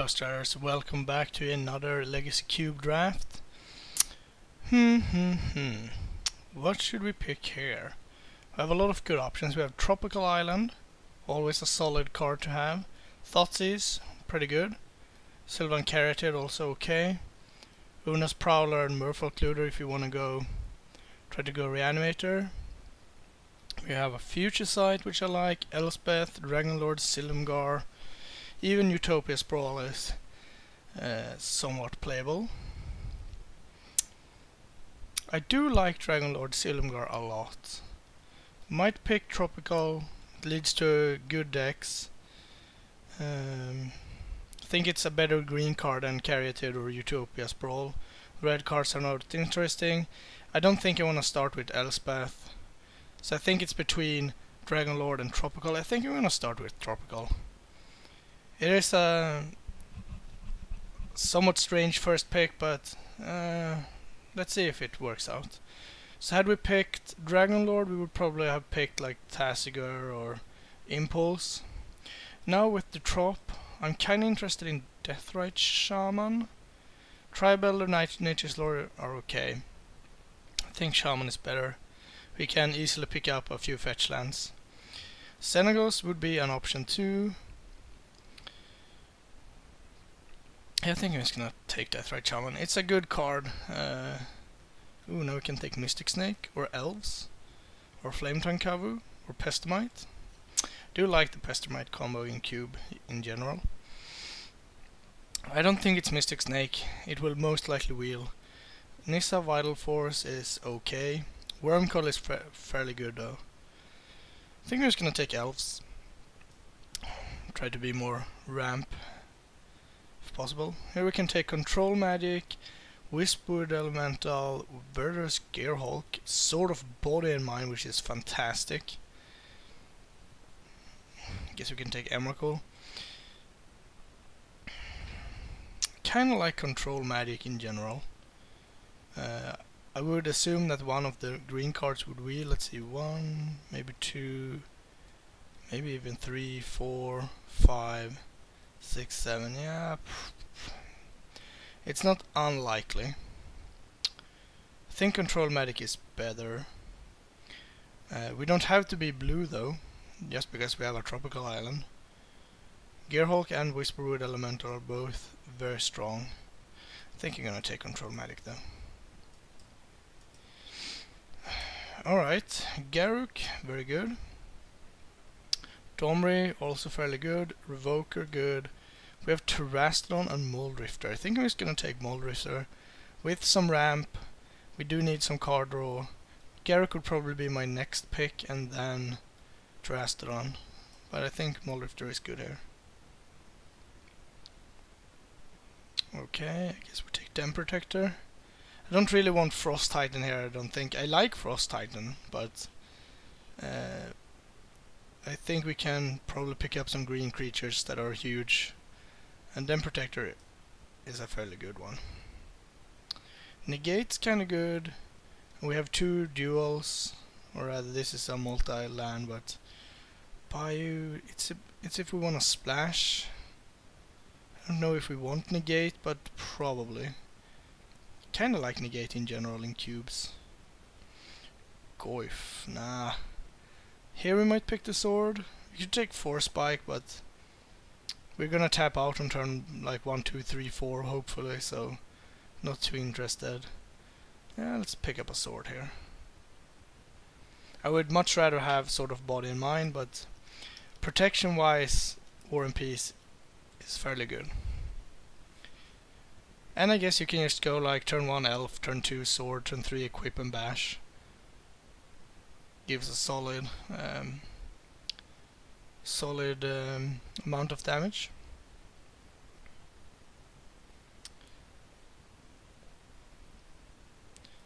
Hello Stars, welcome back to another Legacy Cube draft. What should we pick here? We have a lot of good options. We have Tropical Island, always a solid card to have. Thoughtseize, pretty good. Sylvan Caryatid, also okay. Una's Prowler and Merfolk Looter if you want to try to go Reanimator. We have a Future Sight, which I like, Elspeth, Dragonlord, Silumgar. Even Utopia Sprawl is somewhat playable. I do like Dragonlord Silumgar a lot. Might pick Tropical, it leads to good decks. I think it's a better green card than Caryatid or Utopia Sprawl. Red cards are not interesting. I don't think I want to start with Elspeth. So I think it's between Dragonlord and Tropical. I think I'm going to start with Tropical. It is a somewhat strange first pick, but let's see if it works out. So had we picked Dragonlord, we would probably have picked like Tasigur or Impulse. Now with the Trop, I'm kinda interested in Deathrite Shaman. Tribal or Nature's Lord are okay. I think Shaman is better. We can easily pick up a few fetch lands. Xenagos would be an option too. I think I'm just gonna take Deathrite Shaman. It's a good card. Ooh, now we can take Mystic Snake, or Elves, or Flametongue Kavu, or Pestamite. Do like the Pestamite combo in Cube in general. I don't think it's Mystic Snake. It will most likely wheel. Nissa Vital Force is okay. Wormcoil is fairly good though. I think I'm just gonna take Elves. Try to be more ramp possible. Here we can take Control Magic, Whispered Elemental, Verdurous Gearhulk, Sword of Body and Mind, which is fantastic. Guess we can take Emrakul. Kinda like Control Magic in general. I would assume that one of the green cards would wheel. Let's see, 1, maybe 2, maybe even 3, 4, 5, 6, 7, yeah. It's not unlikely. I think Control Magic is better. We don't have to be blue though, just because we have a Tropical Island. Gearhulk and Whisperwood Elemental are both very strong. I think you're gonna take Control Magic though. Alright, Garruk, very good. Domri, also fairly good. Revoker, good. We have Terastodon and Moldrifter. I think I'm just gonna take Moldrifter. With some ramp, we do need some card draw. Garruk would probably be my next pick, and then Terastodon. But I think Moldrifter is good here. Okay, I guess we take Dem Protector. I don't really want Frost Titan here, I don't think. I like Frost Titan, but I think we can probably pick up some green creatures that are huge. And Dem Protector is a fairly good one. Negate's kinda good. We have 2 duels, or rather this is a multi-land, but Bayou, it's if we want to splash. I don't know if we want Negate, but probably. Kinda like Negate in general in cubes. Goyf, nah. Here we might pick the sword. We could take 4 Spike, but we're gonna tap out on turn like 1, 2, 3, 4 hopefully, so not too interested. Yeah, let's pick up a sword here. I would much rather have Sword of Body and Mind, but protection wise, War and Peace is fairly good. And I guess you can just go like turn 1 Elf, turn 2 Sword, turn 3 Equip and Bash. Gives a solid amount of damage.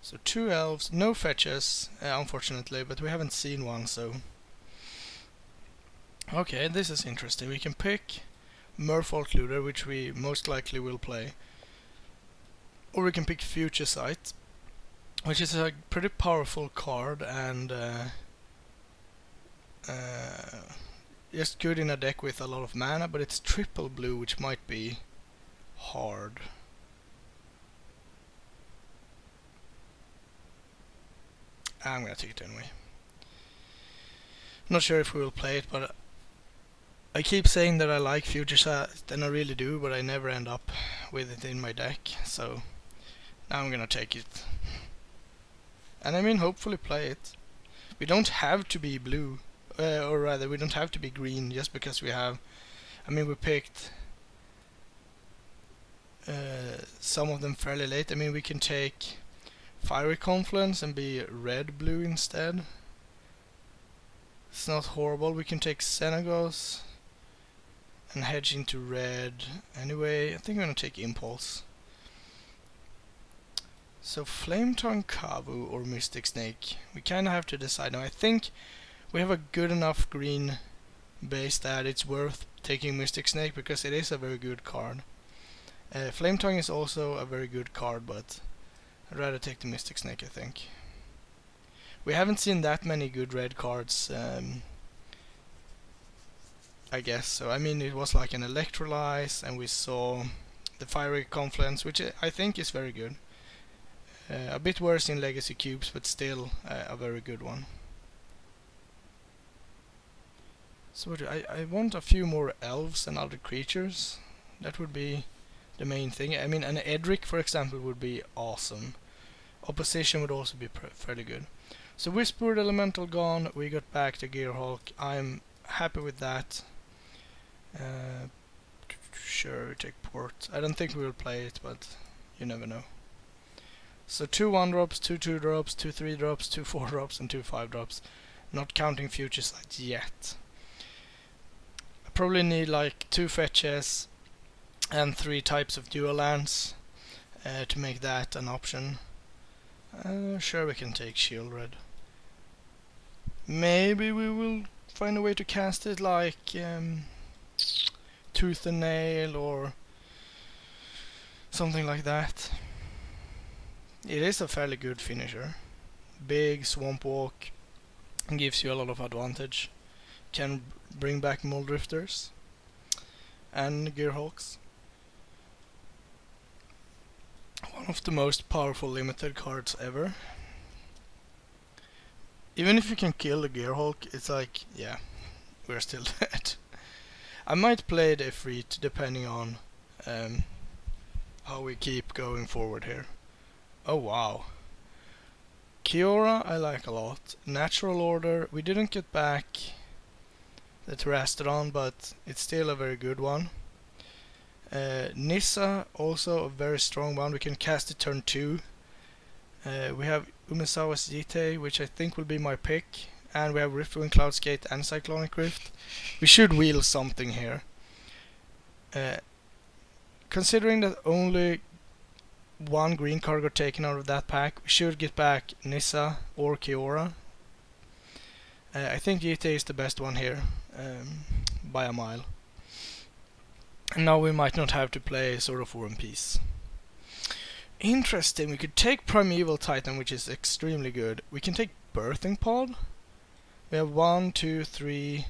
So 2 elves, no fetches, unfortunately, but we haven't seen one, so okay, this is interesting. We can pick Merfolk Looter, which we most likely will play, or we can pick Future Sight, which is a pretty powerful card and just good in a deck with a lot of mana, but it's triple blue, which might be hard. I'm gonna take it anyway. Not sure if we will play it, but I keep saying that I like Future Sight, and I really do, but I never end up with it in my deck, so now I'm gonna take it. And I mean, hopefully play it. We don't have to be blue, or rather, we don't have to be green just because we have. I mean, we picked some of them fairly late. I mean, we can take Fiery Confluence and be red-blue instead. It's not horrible. We can take Xenagos and hedge into red. Anyway, I think I'm gonna take Impulse. So Flametongue Kavu or Mystic Snake. We kinda have to decide now. I think we have a good enough green base that it's worth taking Mystic Snake because it is a very good card. Flametongue is also a very good card, but I'd rather take the Mystic Snake, I think. We haven't seen that many good red cards, I guess. So I mean, it was like an Electrolyze, and we saw the Fiery Confluence, which I think is very good. A bit worse in Legacy Cubes, but still a very good one. So I want a few more elves and other creatures. That would be the main thing. I mean, an Edric, for example, would be awesome. Opposition would also be fairly good. So Whispered Elemental gone, we got back to Gearhulk. I'm happy with that. Sure, we take Port. I don't think we will play it, but you never know. So 2 1-drops, 2 2-drops, 2 3-drops, 2 4-drops, and 2 5-drops. Not counting Future Sight yet. I probably need like 2 fetches and 3 types of dual lands to make that an option. Sure, we can take Shield Red. Maybe we will find a way to cast it like Tooth and Nail or something like that. It is a fairly good finisher. Big Swamp Walk gives you a lot of advantage. Can bring back Muldrifters and Gearhulks. One of the most powerful limited cards ever. Even if you can kill the Gearhulk, it's like, yeah, we're still dead. I might play the Ifrit depending on how we keep going forward here. Oh wow. Kiora I like a lot. Natural Order, we didn't get back the Terastodon, but it's still a very good one. Nissa, also a very strong one. We can cast it turn 2. We have Umezawa's Yite, which I think will be my pick. And we have Riftwind Cloudskate and Cyclonic Rift. We should wheel something here. Considering that only 1 green card got taken out of that pack, we should get back Nissa or Kiora. I think Yite is the best one here, by a mile. And now we might not have to play Sword of War and Peace. Interesting, we could take Primeval Titan, which is extremely good. We can take Birthing Pod. We have 1, 2, 3,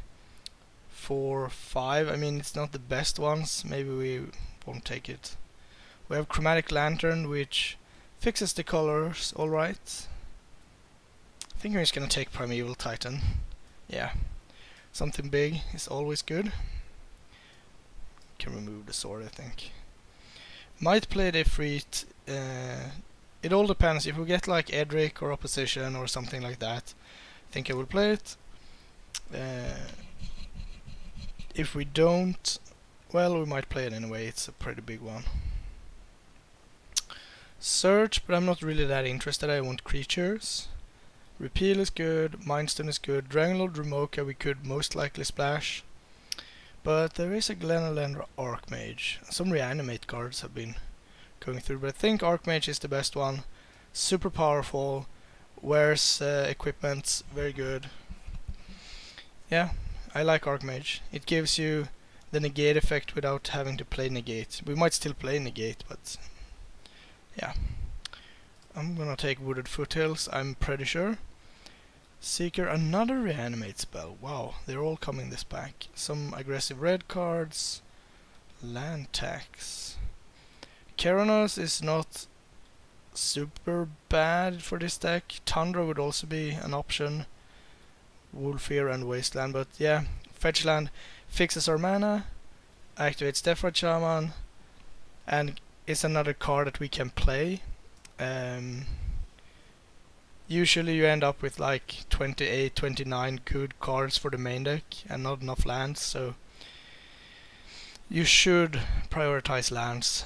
4, 5. I mean, it's not the best ones. Maybe we won't take it. We have Chromatic Lantern, which fixes the colors alright. I think I'm just gonna take Primeval Titan. Yeah, something big is always good. Can remove the sword, I think. Might play the Ifrit. It all depends. If we get like Edric or Opposition or something like that, I think I will play it. If we don't, well, we might play it anyway. It's a pretty big one. Search, but I'm not really that interested. I want creatures. Repeal is good. Mindstone is good. Dragonlord Remoka we could most likely splash. But there is a Glenelendra Archmage. Some reanimate cards have been going through, but I think Archmage is the best one. Super powerful, wears equipment, very good. Yeah, I like Archmage. It gives you the negate effect without having to play negate. We might still play negate, but yeah. I'm gonna take Wooded Foothills, I'm pretty sure. Seeker, another reanimate spell. Wow, they're all coming this pack. Some aggressive red cards. Land tax. Keranos is not super bad for this deck. Tundra would also be an option. Wolfear and Wasteland, but yeah, fetch land fixes our mana, activates Deathrite Shaman, and is another card that we can play. Usually you end up with like 28, 29 good cards for the main deck and not enough lands, so you should prioritize lands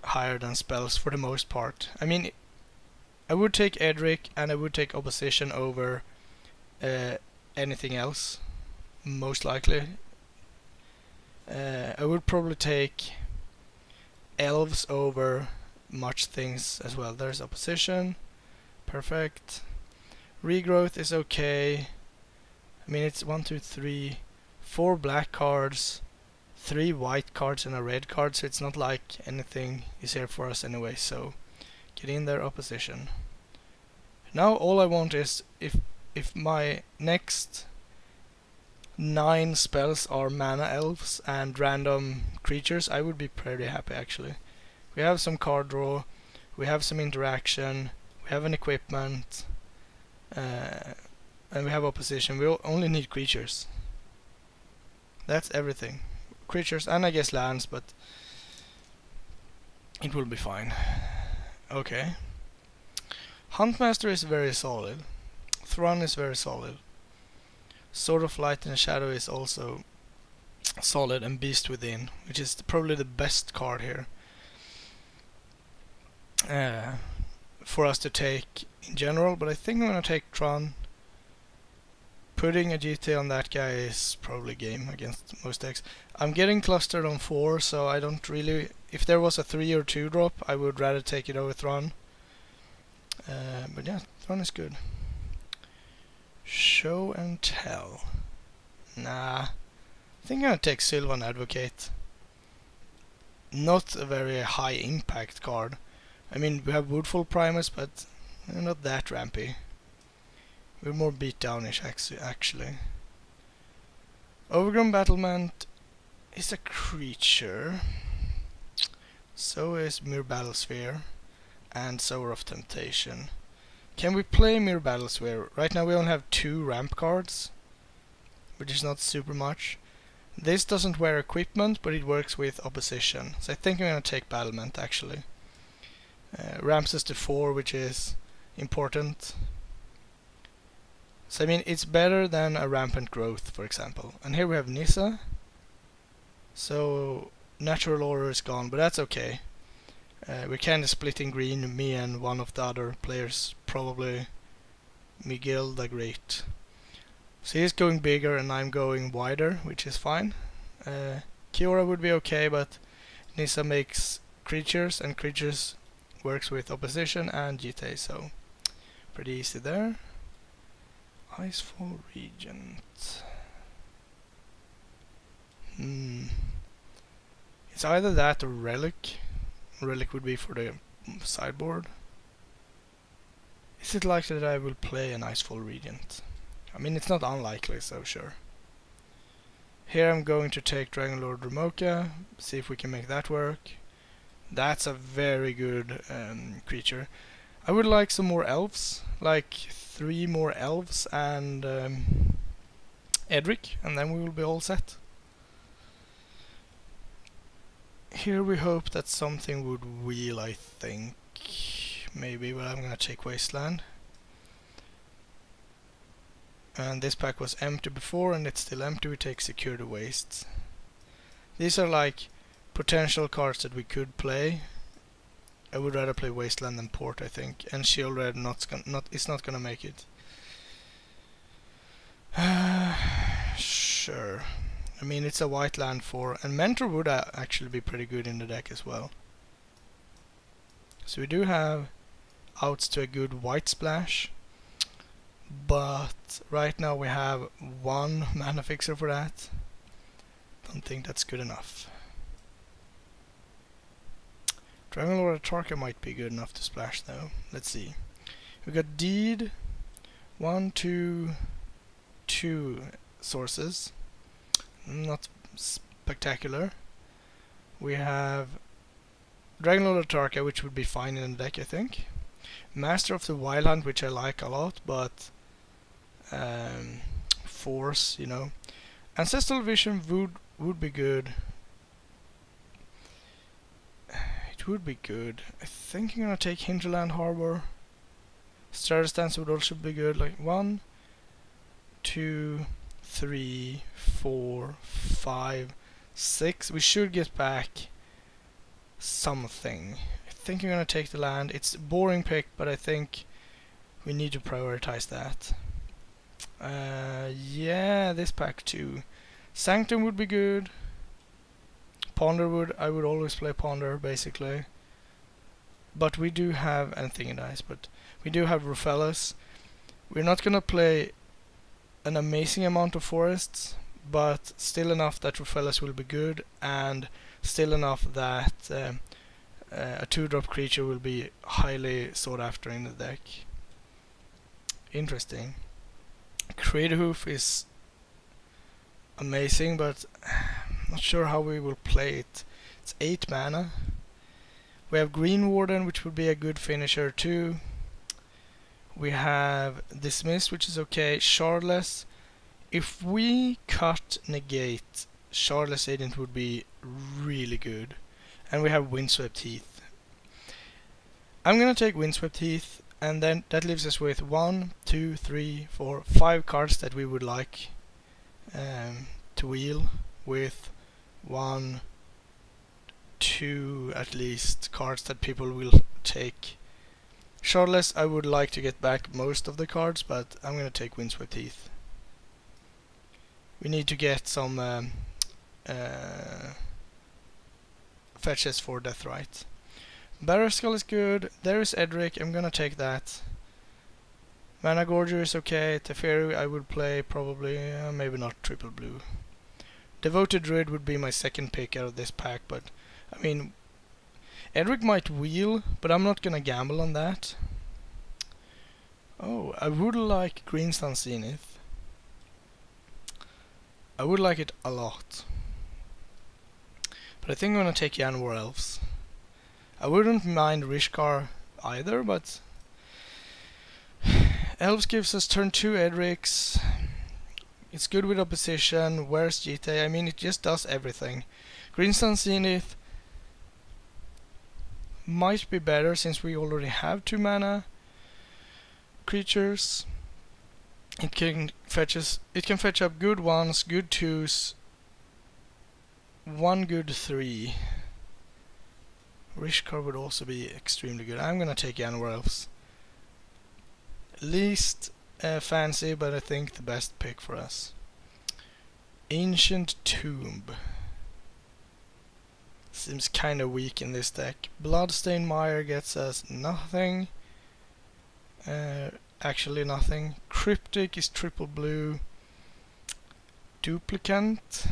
higher than spells for the most part. I mean, I would take Edric and I would take Opposition over anything else, most likely. I would probably take Elves over much things as well. There's Opposition. Perfect. Regrowth is okay. I mean, it's 1, 2, 3, 4 black cards, 3 white cards and a red card, so it's not like anything is here for us anyway, so get in there, Opposition. Now all I want is, if my next 9 spells are mana elves and random creatures, I would be pretty happy actually. We have some card draw, we have some interaction, we have an equipment, and we have Opposition. We only need creatures. That's everything. Creatures and I guess lands, but it will be fine. Okay. Huntmaster is very solid. Thrun is very solid. Sword of Light and Shadow is also solid, and Beast Within, which is probably the best card here for us to take in general, but I think I'm gonna take Tron. Putting a GT on that guy is probably game against most decks. I'm getting clustered on 4, so I don't really... If there was a 3 or 2 drop, I would rather take it over Thron. But yeah, Thron is good. Show and Tell. Nah. I think I'm gonna take Sylvan Advocate. Not a very high impact card. I mean, we have Woodfall Primus, but not that rampy. We're more beat downish actually. Overgrown Battlement is a creature. So is Mere Battlesphere and Sower of Temptation. Can we play Mere Battlesphere? Right now we only have 2 ramp cards, which is not super much. This doesn't wear equipment, but it works with Opposition. So I think I'm gonna take Battlement actually. Ramps us to 4, which is important. So I mean, it's better than a Rampant Growth, for example. And here we have Nissa. So Natural Aura is gone, but that's okay. We're kind of splitting green, me and one of the other players, probably Miguel the Great. So he's going bigger and I'm going wider, which is fine. Kiora would be okay, but Nissa makes creatures, and creatures works with Opposition and GT, so pretty easy there. Icefall Regent. It's either that or Relic. Relic would be for the sideboard. Is it likely that I will play an Icefall Regent? I mean, it's not unlikely, so sure. Here I'm going to take Dragonlord Ramoka, see if we can make that work. That's a very good creature. I would like some more elves, like 3 more elves and Edric, and then we will be all set. Here we hope that something would wheel, I think. Maybe, but I'm gonna take Wasteland. And this pack was empty before, and it's still empty. We take Secure the Wastes. These are like potential cards that we could play. I would rather play Wasteland than Port, I think. And Shield Red is not gonna make it. Sure. I mean, it's a white land for, and Mentor would actually be pretty good in the deck as well. So we do have outs to a good white splash, but right now we have 1 mana fixer for that. Don't think that's good enough. Dragonlord Atarka might be good enough to splash though. Let's see. We got Deed, 1, 2, 2 sources. Not spectacular. We have Dragonlord Atarka, which would be fine in the deck, I think. Master of the Wild Hunt, which I like a lot, but Force, you know. Ancestral Vision would be good. It would be good. I think I'm gonna take Hinterland Harbor. Stratus Dance would also be good. Like 1, 2, 3, 4, 5, 6. We should get back something. I think I'm gonna take the land. It's a boring pick, but I think we need to prioritize that. Yeah, this pack too. Sanctum would be good. Ponder I would always play Ponder basically. But we do have anything in dice, but we do have Rofellas. We're not gonna play an amazing amount of forests, but still enough that Rofellas will be good, and still enough that a 2-drop creature will be highly sought after in the deck. Interesting. Craterhoof is amazing, but I'm not sure how we will play it. It's 8 mana. We have Green Warden, which would be a good finisher too. We have Dismiss, which is okay. Shardless. If we cut Negate, Shardless Agent would be really good. And we have Windswept Heath. I'm gonna take Windswept Heath, and then that leaves us with 1, 2, 3, 4, 5 cards that we would like to wheel with 1, 2 at least cards that people will take. Shardless, I would like to get back most of the cards, but I'm gonna take Windswept Heath. We need to get some fetches for Deathrite. Barrow Skull is good. There is Edric, I'm gonna take that. Mana Gorger is okay. Teferi I would play probably, maybe not triple blue. Devoted Druid would be my second pick out of this pack, but I mean, Edric might wheel, but I'm not gonna gamble on that. Oh, I would like Green Sun Zenith. I would like it a lot. But I think I'm gonna take Yanwar Elves. I wouldn't mind Rishkar either, but Elves gives us turn 2 Edrics. It's good with opposition. Where's GTA? I mean, it just does everything. Green Sun Zenith might be better since we already have 2 mana creatures. It can fetch up good 1s, good 2s, 1 good 3. Rishkar would also be extremely good. I'm gonna take Yanwar Elves. Least fancy, but I think the best pick for us. Ancient Tomb. Seems kinda weak in this deck. Bloodstained Mire gets us nothing. Actually nothing. Cryptic is triple blue. Duplicant.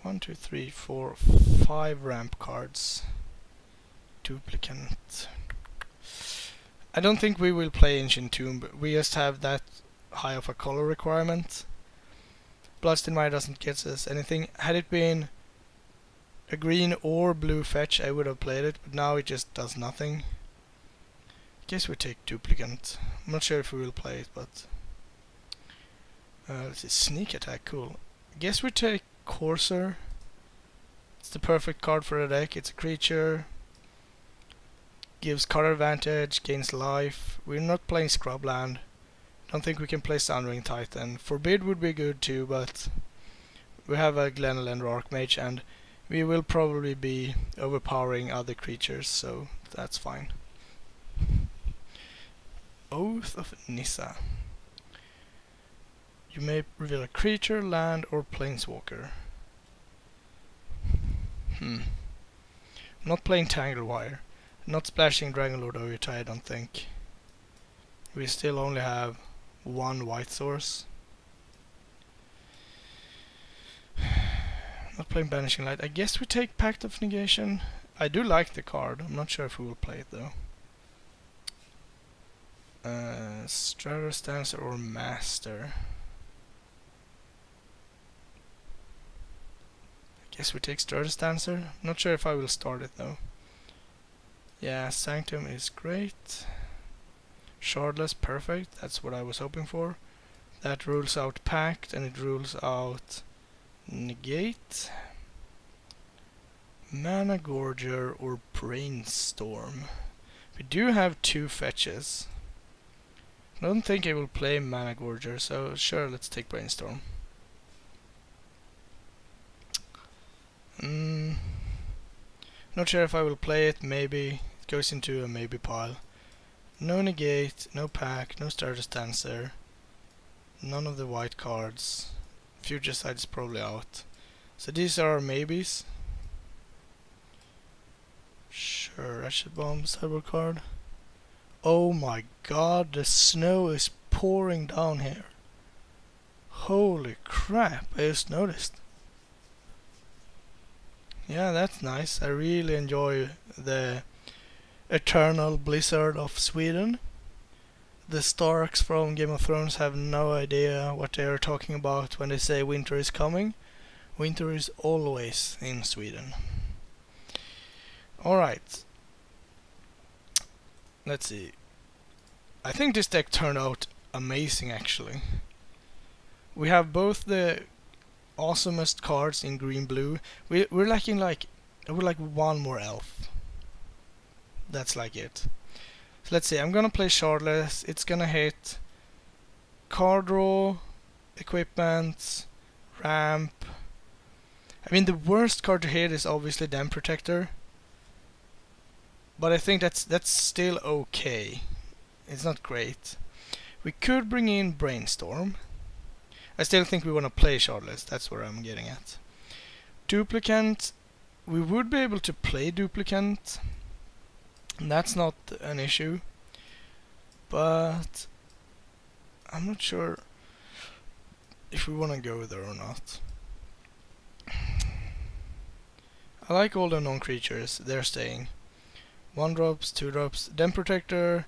1, 2, 3, 4, 5 ramp cards. Duplicant. I don't think we will play Ancient Tomb. We just have that high of a color requirement. Bloodstained Mire doesn't get us anything. Had it been a green or blue fetch, I would have played it, but now it just does nothing. Guess we take Duplicant. I'm not sure if we will play it, but let's see, Sneak Attack, cool. Guess we take Courser. It's the perfect card for a deck. It's a creature, gives card advantage, gains life. We're not playing Scrubland. Don't think we can play Soundring Titan. Forbid would be good too, but we have a Glenelender Archmage, and we will probably be overpowering other creatures, so that's fine. Oath of Nissa. You may reveal a creature, land, or planeswalker. Not playing Tanglewire. Not splashing Dragonlord Ojutai, I don't think. We still only have 1 white source. Not playing Banishing Light. I guess we take Pact of Negation. I do like the card. I'm not sure if we will play it though. Stratus Dancer or Master. I Guess we take Stratus Dancer. Not sure if I will start it though. Yeah, Sanctum is great. Shardless, perfect. That's what I was hoping for. That rules out Pact and it rules out Negate. Mana Gorger or Brainstorm. We do have 2 fetches. I don't think I will play Mana Gorger, so sure, let's take Brainstorm. Not sure if I will play it, maybe. It goes into a maybe pile. No Negate, no Pack, no Stratus Dancer. None of the white cards. Future Sight is probably out. So these are our maybes. Sure, Ratchet Bomb, sideboard card. Oh my god, the snow is pouring down here. Holy crap, I just noticed. Yeah, that's nice. I really enjoy the eternal blizzard of Sweden. The Starks from Game of Thrones have no idea what they are talking about when they say winter is coming. Winter is always in Sweden. Alright. Let's see. I think this deck turned out amazing actually. We have both the awesomest cards in green-blue. We're lacking like, I would like one more elf. That's like it. So let's see, I'm gonna play Shardless. It's gonna hit card draw, equipment, ramp. I mean the worst card to hit is obviously Dam Protector. But I think that's still okay. It's not great. We could bring in Brainstorm. I still think we want to play Shardless, that's where I'm getting at. Duplicant, we would be able to play Duplicant. That's not an issue. But I'm not sure if we want to go there or not. I like all the non-creatures, they're staying. 1-drops, 2-drops. Dem Protector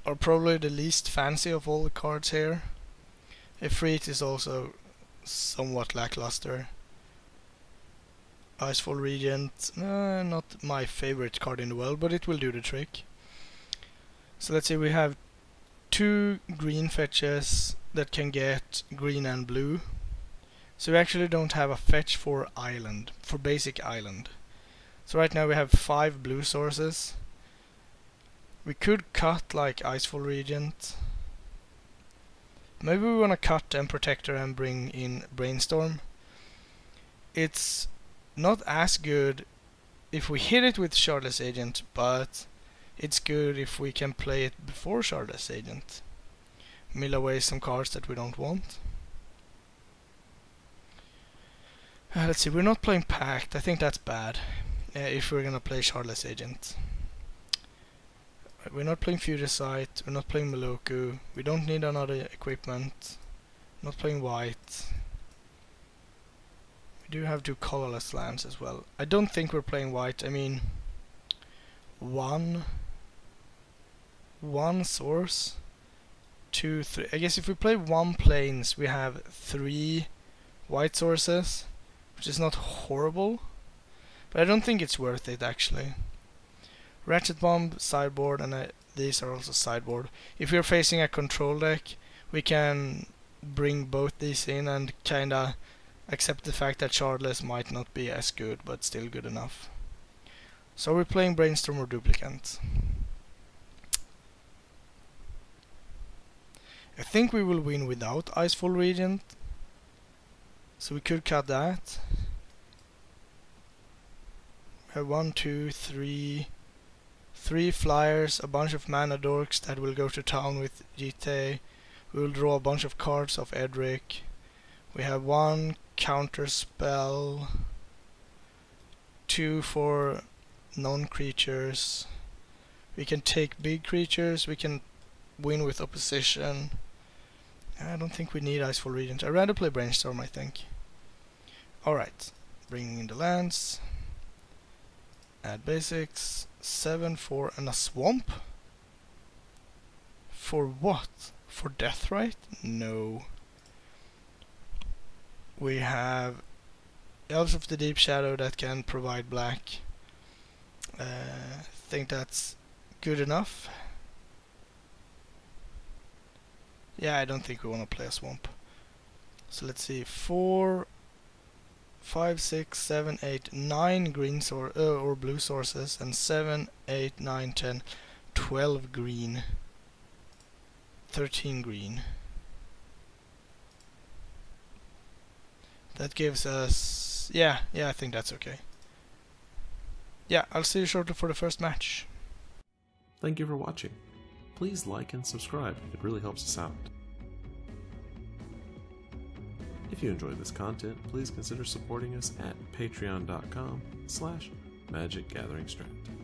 are probably the least fancy of all the cards here. Efreet is also somewhat lackluster. Icefall Regent, not my favorite card in the world, but it will do the trick. So let's see, we have 2 green fetches that can get green and blue. So we actually don't have a fetch for island, for basic island. So right now we have 5 blue sources. We could cut like Icefall Regent. Maybe we want to cut Dem Protector and bring in Brainstorm. It's not as good if we hit it with Shardless Agent, but it's good if we can play it before Shardless Agent. Mill away some cards that we don't want. Let's see, we're not playing Pact. I think that's bad if we're gonna play Shardless Agent. We're not playing Future Sight, we're not playing Meloku, we don't need another equipment, not playing white. We do have 2 colorless lands as well. I don't think we're playing white, I mean one source, 2, 3. I guess if we play 1 plains we have 3 white sources, which is not horrible, but I don't think it's worth it actually. Ratchet Bomb, sideboard, and these are also sideboard. If we're facing a control deck, we can bring both these in and kinda accept the fact that Shardless might not be as good, but still good enough. So we're playing Brainstorm or Duplicant. I think we will win without Icefall Regent, so we could cut that. We have 1, 2, 3 flyers, a bunch of mana dorks that will go to town with GTA. We will draw a bunch of cards of Edric. We have 1 counter spell, 2 for non-creatures. We can take big creatures, we can win with opposition. I don't think we need Icefall Regent. I'd rather play Brainstorm, I think. Alright, bringing in the lands. Add basics. 7, 4, and a swamp? For what? For Deathrite? No. We have Elves of the Deep Shadow that can provide black. I think that's good enough. Yeah, I don't think we want to play a swamp. So let's see, 4, 5, 6, 7, 8, 9 green or blue sources, and 7, 8, 9, 10, 12 green, 13 green. That gives us, yeah, I think that's okay. Yeah, I'll see you shortly for the first match. Thank you for watching. Please like and subscribe, it really helps us out. If you enjoyed this content, please consider supporting us at patreon.com/magicgatheringstrat.